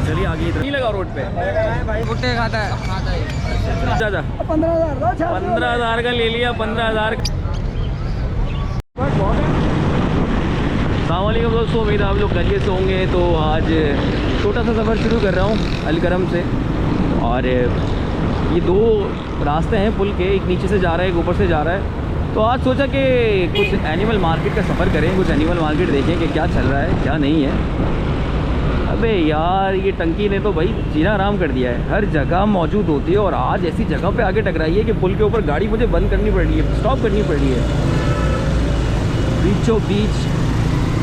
चलिए आगे इधर नहीं लगा रोड पे भुट्टे खाता है। 15,000 का ले लिया। 15,000। अस्सलामुअलैकुम दोस्तों, उम्मीद है आप लोग खैरियत से होंगे। तो आज छोटा सा सफ़र शुरू कर रहा हूँ अलकरम से। और ये दो रास्ते हैं पुल के, एक नीचे से जा रहा है, एक ऊपर से जा रहा है। तो आज सोचा कि कुछ एनिमल मार्केट का सफ़र करें, कुछ एनिमल मार्केट देखें कि क्या चल रहा है क्या नहीं है। अबे यार, ये टंकी ने तो भाई जीना आराम कर दिया है, हर जगह मौजूद होती है। और आज ऐसी जगह पे आके टकराई है कि पुल के ऊपर गाड़ी मुझे बंद करनी पड़ रही है, स्टॉप करनी पड़ रही है। बीचों बीच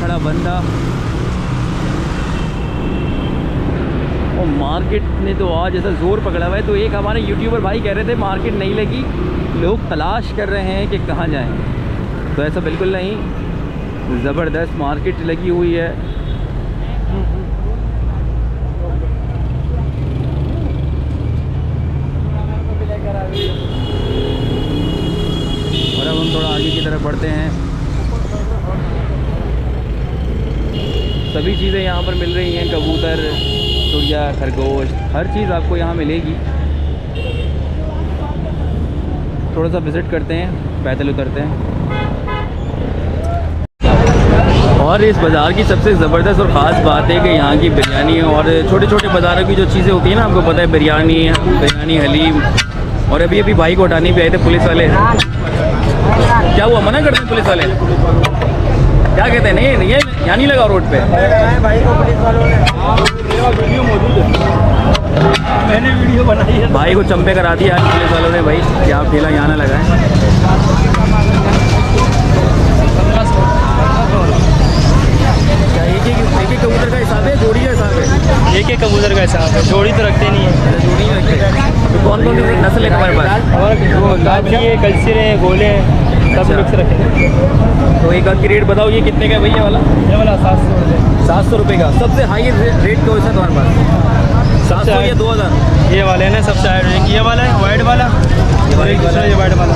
खड़ा बंदा। और मार्केट ने तो आज ऐसा ज़ोर पकड़ा हुआ है। तो एक हमारे यूट्यूबर भाई कह रहे थे मार्केट नहीं लगी, लोग तलाश कर रहे हैं कि कहाँ जाएं। तो ऐसा बिल्कुल नहीं, ज़बरदस्त मार्केट लगी हुई है। और अब हम थोड़ा आगे की तरफ बढ़ते हैं। सभी चीज़ें यहाँ पर मिल रही हैं, कबूतर, चिड़िया, खरगोश, हर चीज़ आपको यहाँ मिलेगी। थोड़ा सा विज़िट करते हैं, पैदल उतरते हैं। और इस बाज़ार की सबसे ज़बरदस्त और ख़ास बात है कि यहाँ की बिरयानी और छोटे छोटे बाज़ारों की जो चीज़ें होती हैं ना, आपको पता है, बिरयानी, हलीम। और अभी भाई को उठाने भी आए थे पुलिस वाले। क्या हुआ, मना करते हैं पुलिस वाले? क्या कहते हैं? नहीं ये यहाँ नहीं लगा रोड पे। भाई को पुलिस वालों ने वीडियो मौजूद है, मैंने वीडियो बनाई है। भाई को चंपे करा दिया आज पुलिस वालों ने भाई कि आप ठेला यहाँ ना लगाएं। क्या एक कबूतर का हिसाब है, जोड़ी का हिसाब है? एक कबूतर का हिसाब है, जोड़ी तो रखते नहीं है। जोड़ी नहीं रखते। तो कौन कौन सी नस्ल है तुम्हारे पास? हमारे है, कल्चर है, गोले हैं, सब मिक्स रखे। तो एक की रेट बताओ, ये कितने का है भाई ये वाला? 700 रुपये का। सबसे हाई रेट कौन सा तुम्हारे पास? 700 या 2000? ये वाले हैं ना सबसे हाई रेंज। ये वाला है वाइट वाला, ये वाइट वाला।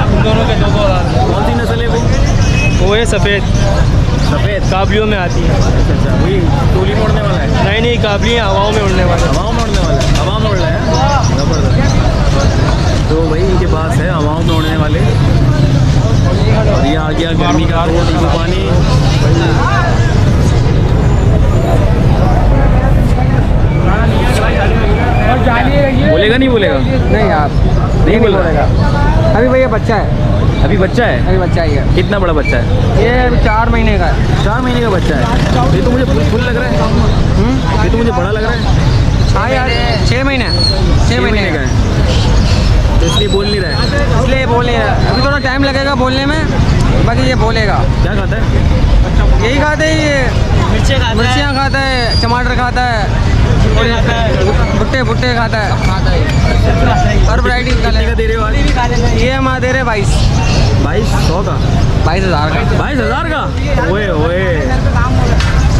इन दोनों के 2000। कौन सी नस्ल है वो है सफ़ेद काबलियों में आती है। अच्छा, वही टोली में उड़ने वाला है? नहीं, काबली है, हवाओं में उड़ने वाला है। हवाओं में उड़ने वाला है, हवा में उड़ रहा है। ज़बरदस्त। तो भाई इनके पास है हवाओं में उड़ने वाले। और ये आ गया गर्मी का नींबू पानी। बोलेगा नहीं बोलेगा? नहीं यार, नहीं बोल रहा। अभी भैया बच्चा है। अभी बच्चा है? अभी बच्चा ही है। कितना बड़ा बच्चा है? ये 4 महीने का है। 4 महीने का बच्चा है। ये तो मुझे फुल लग रहा है। ये तो मुझे बड़ा लग रहा है। हाँ यार, 6 महीने का है। तो इसलिए बोल नहीं रहा है? इसलिए बोल नहीं रहा। अभी थोड़ा टाइम लगेगा बोलने में, बाकी ये बोलेगा। क्या खाता है? यही खाते हैं, ये मिर्चियाँ खाता है, टमाटर खाता है, भुट्टे खाता है, हर वैरायटी का। कितने का दे रहे हो आज? ये हम दे रहे 2200 का। 22,000 का। 22,000 का? ओए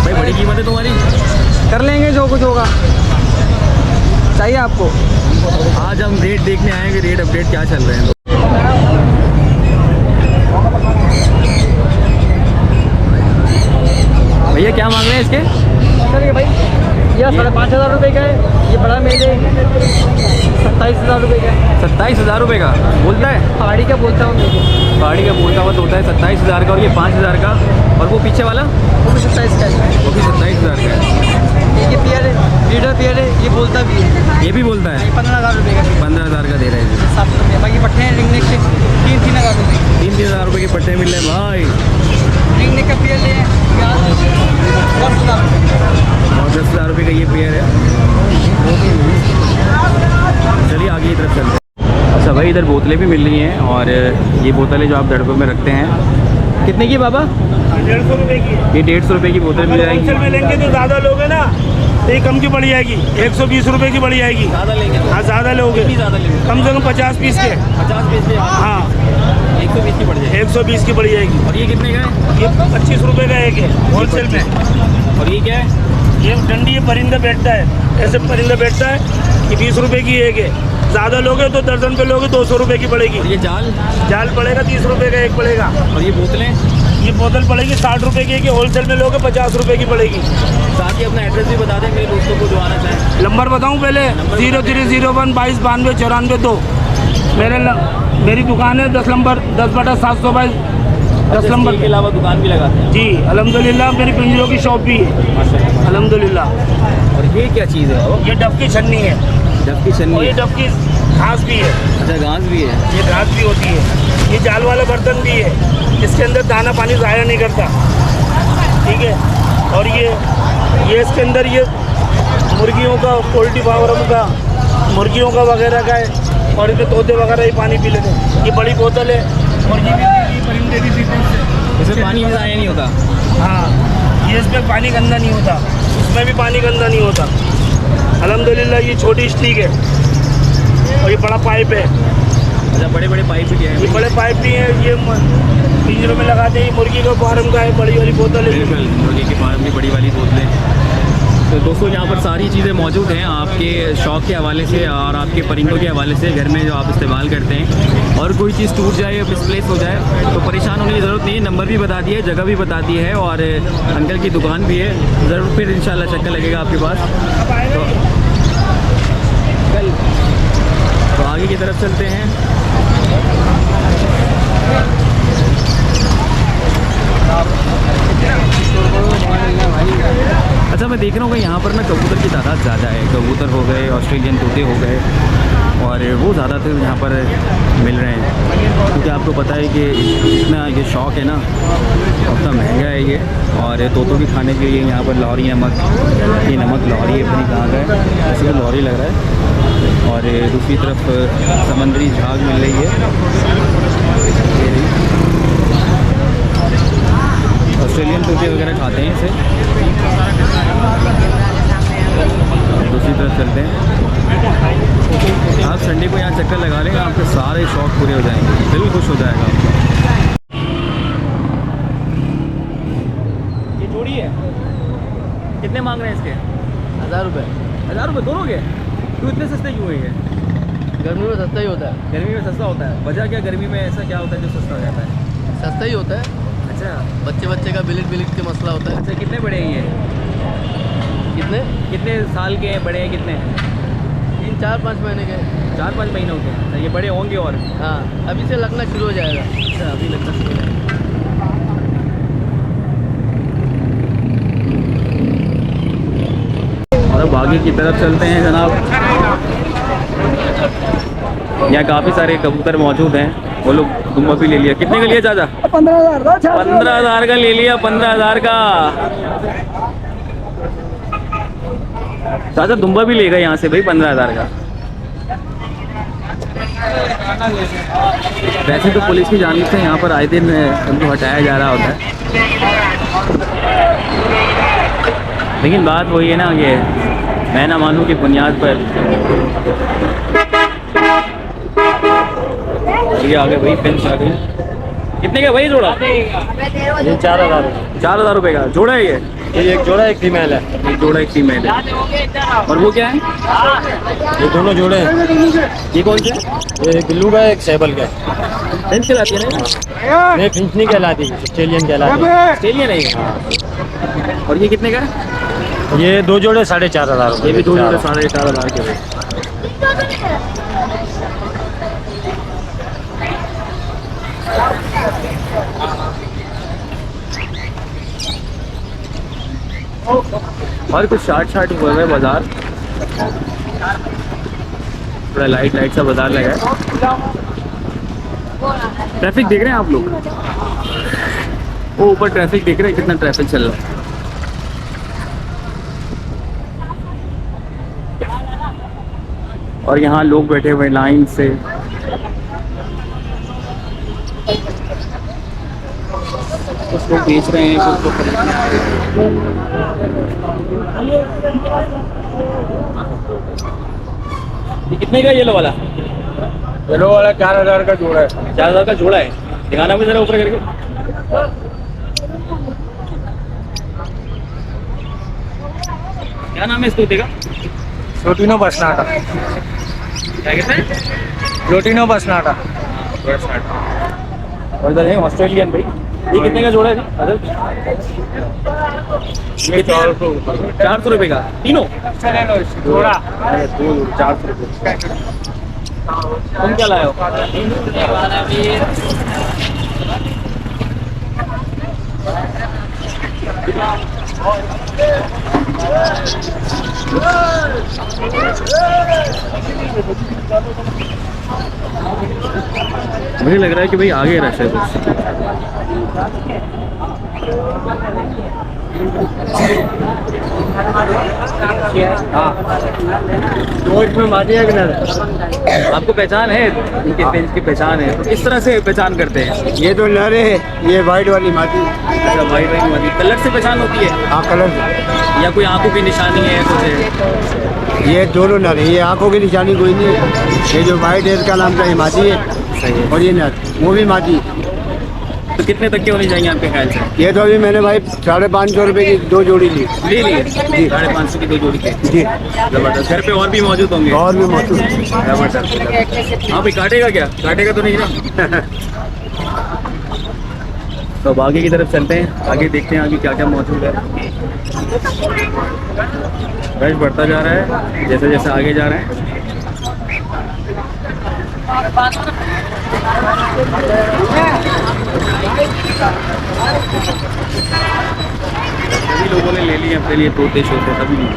भाई, बड़ी कीमत है तुम्हारी। कर लेंगे जो कुछ होगा। चाहिए आपको? आज हम रेट देखने आए कि रेट अपडेट क्या चल रहे हैं। भैया क्या मांग रहे हैं इसके? सर ये भाई ये 5,500 रुपये का है। ये बड़ा मेज है, 27,000 रुपये का है। 27,000 रुपये का बोलता है? पहाड़ी का बोलता हूँ, गाड़ी का बोलता हुआ तो होता है 27,000 का। और ये 5,000 का। और वो पीछे वाला? वो भी 27 का है। वो भी 27,000 का है। ये पियर है, लीडर पियर है, ये बोलता भी है। ये भी बोलता है? 15,000 रुपये का। 15,000 का दे रहे हैं। 700 रुपये। बाकी पट्टे हैं रिंग नेक के 3,000 रुपये। 3,000 रुपये के पट्टे मिल रहे हैं भाई। रिंग नेक का पियर ले 10,000 और 10,000 रुपये का ये पेयर है। चलिए आगे की तरफ चलते हैं। अच्छा भाई, इधर बोतलें भी मिल रही हैं। और ये बोतलें जो आप दड़पों में रखते हैं, कितने की बाबा? 150 रुपये की। ये 150 रुपये की बोतल मिल जाएगी। होलसेल में लेंगे तो ज़्यादा लोगे ना, तो ये कम की पड़ जाएगी। 120 रुपये की पड़ जाएगी। ज़्यादा लेंगे? हाँ, ज़्यादा लोगे, ज़्यादा लेंगे, कम से कम 50 पीस के। 50 पीस के? हाँ, 120 की पड़ जाएगी। 120 की पड़ जाएगी। और ये कितने का है? ये 25 रुपये का एक है होलसेल में। और ये क्या है? ये डंडी, ये परिंदा बैठता है, ऐसे परिंदा बैठता है। ये 20 रुपये की एक है। ज़्यादा लोगे तो दर्जन पे लोगे 200 रुपये की पड़ेगी। और ये जाल जाल पड़ेगा 30 रुपये का एक पड़ेगा। और ये बोतलें ये बोतल पड़ेगी 60 रुपये की, होलसेल में लोगे 50 रुपये की पड़ेगी। साथ ही अपना एड्रेस भी बता दें मेरे दोस्तों को जो आना चाहें। नंबर बताऊं पहले 0301 22 92 94 2। मेरी दुकान है 10 नंबर 10/722 10 नंबर के अलावा दुकान भी लगाते हैं जी। अल्हम्दुलिल्लाह मेरी पिंजरों की शॉप भी है माशाल्लाह। अल्हम्दुलिल्लाह। और ये क्या चीज़ है वो? ये डब की छन्नी है डब की और छन्नी ये है। डब की घास भी है। अच्छा घास भी है। ये घास भी होती है। ये जाल वाला बर्तन भी है, इसके अंदर दाना पानी ज़ाया नहीं करता, ठीक है। और ये इसके अंदर ये मुर्गियों का, पोल्ट्री फार्म का, मुर्गियों का वगैरह का है। और इसमें तोते वगैरह ही पानी पी लेते हैं। ये बड़ी बोतल है और ये भी परिंदे भी पीते हैं इससे। इसमें पानी भी ज़ाया नहीं होता। हाँ, ये इसमें पानी गंदा नहीं होता, इसमें भी पानी गंदा नहीं होता अल्हम्दुलिल्लाह। ये छोटी स्टिक है और ये बड़ा पाइप है। अच्छा बड़े बड़े पाइप भी हैं। ये बड़े पाइप भी हैं, ये पिंजरों में लगाते हैं। मुर्गी का फार्म का है, बड़ी वाली बोतल है। बिल्कुल मुर्गी की फार्म की बड़ी वाली बोतलें। तो दोस्तों यहाँ पर सारी चीज़ें मौजूद हैं आपके शौक़ के हवाले से और आपके परिंदों के हवाले से घर में जो आप इस्तेमाल करते हैं। और कोई चीज़ टूट जाए या मिसप्लेस हो जाए तो परेशान होने की ज़रूरत नहीं है। नंबर भी बता दिया है, जगह भी बता दी है और अंकल की दुकान भी है। ज़रूर फिर इंशाल्लाह चक्कर लगेगा आपके पास। तो आगे की तरफ चलते हैं। अच्छा मैं देख रहा हूँ कि यहाँ पर ना कबूतर की तादाद ज़्यादा है। कबूतर हो गए, ऑस्ट्रेलियन तोते हो गए और वो ज़्यादातर यहाँ पर मिल रहे हैं। क्योंकि आपको पता है कि इतना ये शौक़ है ना, उतना महंगा है ये। और तोतों के खाने के लिए यहाँ पर लाहौरी नमक, ये नमक लाहौरी अपनी कहाँ का है, ऐसे तो लाहौरी लग रहा है। और दूसरी तरफ समंदरी झाग मिल रही है। ऑस्ट्रेलियन तोते वगैरह खाते हैं इसे। दूसरी तरफ चलते हैं। आप संडे को यहाँ चक्कर लगा लेंगे, आपके सारे शौक़ पूरे हो जाएंगे, दिल खुश हो जाएगा आपका। ये जोड़ी है, कितने मांग रहे हैं इसके? 1000 रुपये। 1000 रुपये दोनों के? क्यों इतने सस्ते क्यों है ये? गर्मी में सस्ता ही होता है। गर्मी में सस्ता होता है? वजह क्या, गर्मी में ऐसा क्या होता है जो सस्ता हो जाता है? सस्ता ही होता है। अच्छा बच्चे का बिलिट के मसला होता है। अच्छा कितने बड़े हैं ये? कितने साल के हैं, बड़े हैं कितने? 3, 4, 5 महीने के। 4-5 महीनों के। अच्छा ये बड़े होंगे और? हाँ, अभी से लगना शुरू हो जाएगा। अच्छा अभी लगना शुरू हो जाएगा। और अब आगे की तरफ चलते हैं जनाब। यहाँ काफ़ी सारे कबूतर मौजूद हैं। वो लोग दुम्बा भी ले लिया। कितने का लिया चाचा? 15,000। 15,000 का ले लिया। 15,000 का चाचा दुम्बा भी लेगा यहाँ से भाई 15,000 का। वैसे तो पुलिस की जानिब से यहाँ पर आए दिन उनको हटाया जा रहा होता है, लेकिन बात वही है ना, ये मैं ना मानूँ की बुनियाद पर ये आ गए भाई। पेंस आ गए। कितने का भाई जोड़ा? ये 4,000। 4,000 रुपये का जोड़ा है ये? ये एक जोड़ा एक फीमेल है। एक जोड़ा एक फीमेल है। और वो क्या है? ये दोनों जोड़े हैं। ये कौन से है? ये बिल्लू का है, एक सैबल का है। फिंच कहलाती है ना? नहीं, फिंच नहीं कहलाती, ऑस्ट्रेलियन कहलाती है। ऑस्ट्रेलियन है ये। और ये कितने का है? ये 2 जोड़े 4,500। ये भी 2 जोड़े 4,500 के भाई। और कुछ शार्ट हुआ है बाजार, थोड़ा लाइट सा बाजार लगा है। ट्रैफिक देख रहे हैं आप लोग? वो ऊपर ट्रैफिक देख रहे हैं, कितना ट्रैफिक चल रहा है। और यहाँ लोग बैठे हुए लाइन से। कुछ लोग बेच रहे हैं, कुछ लोग खरीदने आ रहे हैं। ये कितने का येलो वाला? येलो वाला 4,000 का जोड़ा है। 4,000 का जोड़ा है। दिखाना भी जरा ऊपर करके। क्या नाम है इस तोते का? छोटीनो बसनाटा। क्या कहते हैं? प्लोटिनो बसनाटा। और इधर है ऑस्ट्रेलियन भाई। ये कितने का जोड़ा है जी? अदर ये 400 रुपये का तीनों जोड़ा 400 रुपये। तुम क्या लाए हो? मुझे लग रहा है कि भाई आगे रश है कुछ। दो इसमें माजी है कि नहीं? आपको पहचान है इनके पेज की पहचान है, तो किस तरह से पहचान करते हैं? ये तो नर है, ये वाइट वाली मादी। अच्छा वाइट वाइट वाली कलर से पहचान होती है हाँ कलर या कोई आंखों की निशानी है कुछ है? ये दोनों नर है, ये आंखों की निशानी कोई नहीं है। ये जो वाइट है इसका नाम का ये मादी है सही है। और ये नर वो भी मादी। तो कितने तक के होने चाहिए आपके ख्याल से? ये तो अभी मैंने भाई 550 रुपये की 2 जोड़ी ली। ले लिए 550 की 2 जोड़ी के। जी जबरदस्त। घर पे और भी मौजूद होंगे? और भी मौजूद। जबरदस्त। हाँ भाई काटेगा क्या? काटेगा तो नहीं ना? तो अब आगे की तरफ चलते हैं, आगे देखते हैं आगे क्या क्या मौजूद है। रश बढ़ता जा रहा है जैसे जैसे आगे जा रहे हैं। सभी लोगों ने ले लिए अपने लिए तोते शोते सभी लोग।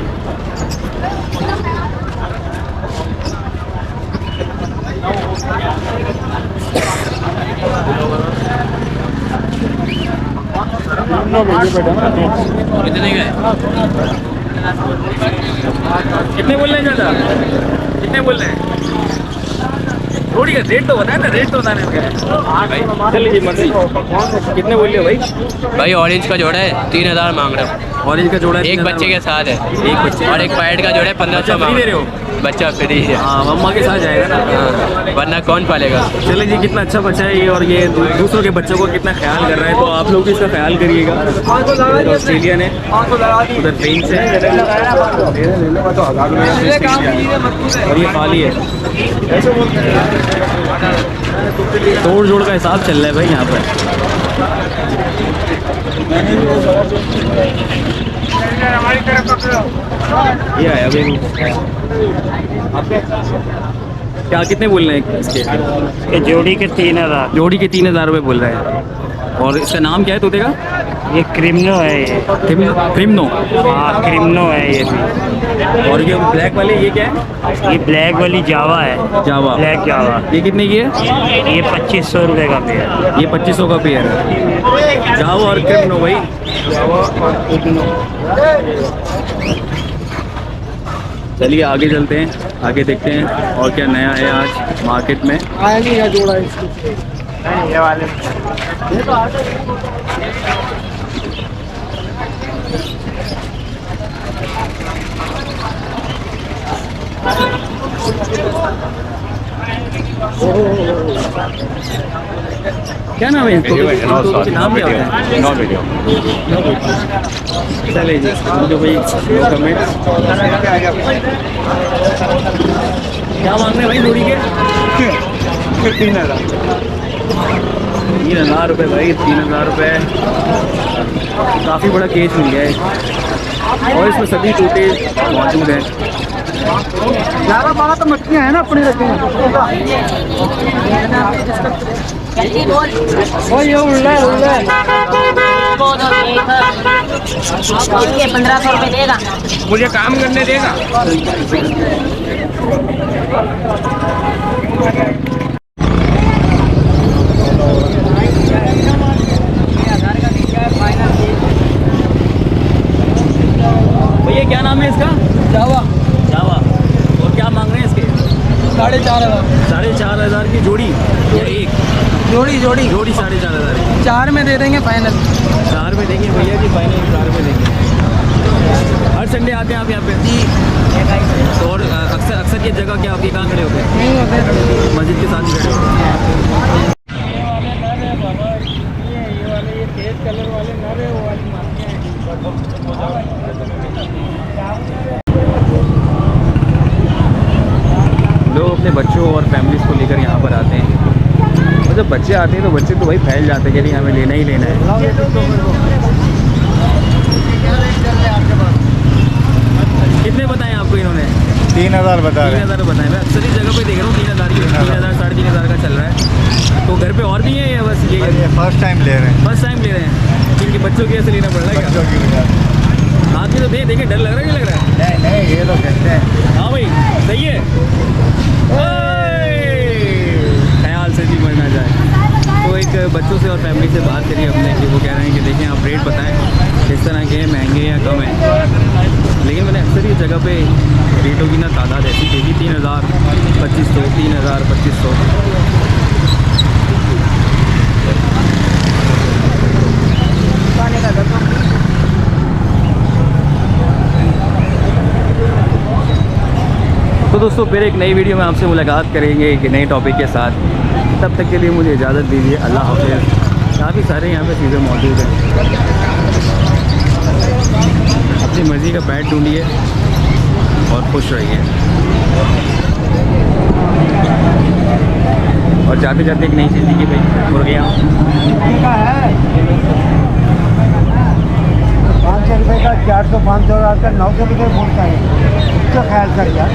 कितने गए? कितने बोल रहे हैं ज़्यादा? कितने बोल रहे हैं? थोड़ी का रेट तो बताए ना, रेट तो बताने में क्या है? चल लीजिए मर्जी। कितने बोल रहे हो भाई? भाई ऑरेंज का जोड़ा है 3000 मांग रहा हूँ। ऑरेंज का जोड़ा है एक 3000 बच्चे के साथ है एक बच्चे और एक वाइट का जोड़ा है 1500 फ्री मांग दे रहे हो? बच्चा फ्री है। हाँ मम्मा के साथ जाएगा ना। हाँ, वरना कौन पालेगा। चलिए जी कितना अच्छा बच्चा है ये, और ये दूसरों के बच्चों को कितना ख्याल कर रहा है, तो आप लोग भी इसका ख्याल करिएगा। ऑस्ट्रेलियन है, उधर फ्रेंच है और ये खाली है। तोड़ जोड़ का हिसाब चल रहा है भाई यहाँ पर। ये आया अभी क्या कितने बोल रहे हैं इसके? ये जोड़ी के 3000। जोड़ी के 3000 रुपये बोल रहे हैं। और इसका नाम क्या है तोते का? ये क्रिम्नो है ये। क्रिम्नो। हाँ क्रिम्नो है ये भी। और ये ब्लैक वाले ये क्या है? ये ब्लैक वाली जावा है, जावा। ब्लैक जावा। ये कितने की है? ये 2500 रुपये का पेयर। ये 2500 का पेयर है। जावा और क्रिम्नो भाई। चलिए आगे चलते हैं, आगे देखते हैं और क्या नया है आज मार्केट में। जोड़ा ये वाले क्या नाम है इसको? नाम क्या होता है? चले जी जो भाई कमेंट क्या मांग रहे हैं भाई जोड़ी के? 3000 रुपये भाई, 3000 रुपये। काफ़ी बड़ा केज मिल गया है और इसमें सभी टूटे मौजूद हैं। 11-12 तो मछलियाँ हैं ना अपने रखे हैं। ये उल्ला है 1500 रुपये देगा। मुझे काम करने देगा। भैया क्या नाम है इसका? जावा। जावा। और क्या मांग रहे हैं इसके? 4500। 4500 की जोड़ी या एक? जोड़ी जोड़ी 4500 की। 4 में दे देंगे फाइनल। 4 में देंगे भैया जी, फाइनल 4 में देंगे। हर संडे आते हैं आप यहाँ पे? जी। तो और अक्सर ये जगह क्या आपकी कहाँ खड़े होते हैं? नहीं होते। मस्जिद के साथ ही खड़े होते हैं। लोग अपने अपने बच्चों और फैमिलीज़ को लेकर यहाँ पर आते हैं। और जब बच्चे आते हैं तो बच्चे तो भाई फैल जाते हैं कि नहीं हमें लेना ही लेना है। कितने बताएं आपको इन्होंने? 3000 बता रहे हैं। 3000 बताएं। मैं अक्सर ही जगह पे देख रहा हूँ 3000 की, 3000 3,500 का चल रहा है। तो घर पे और भी हैं या बस ये फर्स्ट टाइम ले रहे हैं। फर्स्ट टाइम ले रहे हैं? इनके बच्चों की ऐसे लेना पड़ रहा है क्या? हाथ में तो देखे डर लग रहा है कि लग रहा है? नहीं ये लोग कहते हैं। हाँ भाई सही है। ख्याल से भी मरना जाए। तो एक बच्चों से और फैमिली से बात करिए अपने कि वो कह रहे हैं कि देखें आप रेट बताएं किस तरह के हैं, महंगे या कम हैं। लेकिन मैंने अक्सर इस जगह पे रेटों की ना तादाद ऐसी देखी 3000, 2500, 3000, 2500। तो दोस्तों फिर एक नई वीडियो में आपसे मुलाकात करेंगे एक नए टॉपिक के साथ। तब तक के लिए मुझे इजाज़त दीजिए। अल्लाह हाफ़िज़। काफ़ी सारे यहाँ पे चीज़ें मौजूद हैं। अपनी मर्ज़ी का बैट ढूंढिए और खुश रहिए। और जाते जाते एक नई चीज़ की भाई मुर्गियाँ 500 रुपये का 400, 500 का 900 रुपये बोलता है। इसका ख्याल कर यार।